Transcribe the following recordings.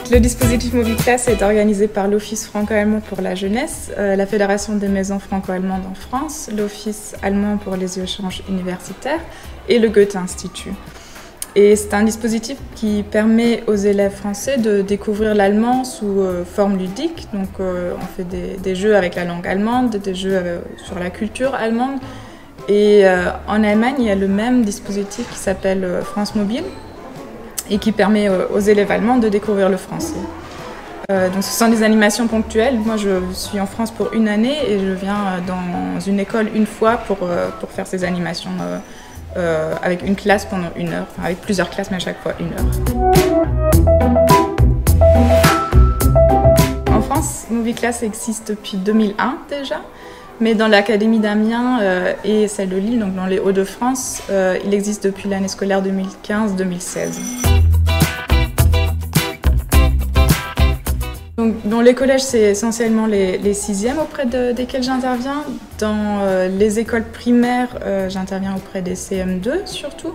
Donc, le dispositif MobiClass est organisé par l'Office franco-allemand pour la jeunesse, la Fédération des maisons franco-allemandes en France, l'Office allemand pour les échanges universitaires et le Goethe-Institut. Et c'est un dispositif qui permet aux élèves français de découvrir l'allemand sous forme ludique. Donc, on fait des jeux avec la langue allemande, des jeux sur la culture allemande. Et en Allemagne, il y a le même dispositif qui s'appelle France Mobile et qui permet aux élèves allemands de découvrir le français. Donc ce sont des animations ponctuelles. Moi, je suis en France pour une année et je viens dans une école une fois pour faire ces animations avec une classe pendant 1 heure, enfin, avec plusieurs classes, mais à chaque fois 1 heure. En France, MobiClass existe depuis 2001 déjà. Mais dans l'Académie d'Amiens et celle de Lille, donc dans les Hauts-de-France, il existe depuis l'année scolaire 2015-2016. Donc, dans les collèges, c'est essentiellement les 6e auprès desquels j'interviens. Dans les écoles primaires, j'interviens auprès des CM2 surtout.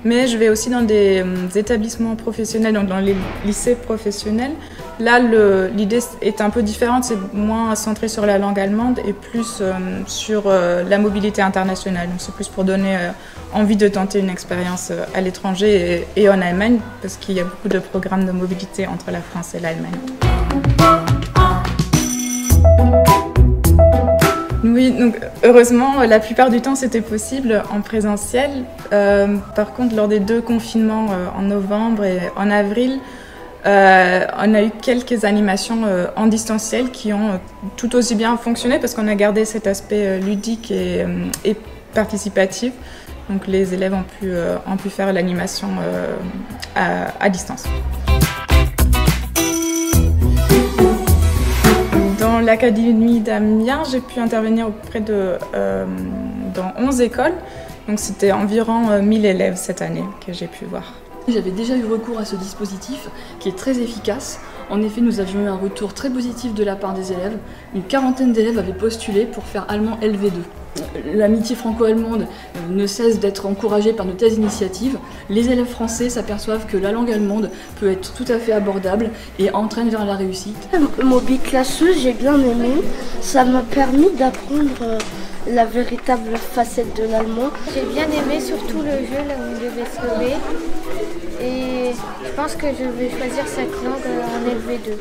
Mais je vais aussi dans des établissements professionnels, donc dans les lycées professionnels. Là, l'idée est un peu différente, c'est moins centré sur la langue allemande et plus sur la mobilité internationale. Donc c'est plus pour donner envie de tenter une expérience à l'étranger et en Allemagne, parce qu'il y a beaucoup de programmes de mobilité entre la France et l'Allemagne. Oui, donc heureusement, la plupart du temps c'était possible en présentiel. Par contre, lors des 2 confinements en novembre et en avril, on a eu quelques animations en distanciel qui ont tout aussi bien fonctionné parce qu'on a gardé cet aspect ludique et participatif. Donc les élèves ont pu faire l'animation à distance. Dans l'Académie d'Amiens, j'ai pu intervenir auprès dans 11 écoles. Donc c'était environ 1000 élèves cette année que j'ai pu voir. J'avais déjà eu recours à ce dispositif qui est très efficace. En effet, nous avions eu un retour très positif de la part des élèves. Une 40aine d'élèves avaient postulé pour faire allemand LV2. L'amitié franco-allemande ne cesse d'être encouragée par de telles initiatives. Les élèves français s'aperçoivent que la langue allemande peut être tout à fait abordable et entraîne vers la réussite. MobiClass, j'ai bien aimé. Ça m'a permis d'apprendre la véritable facette de l'allemand. J'ai bien aimé surtout le jeu là où on devait se lever. Et je pense que je vais choisir cette langue en LV2.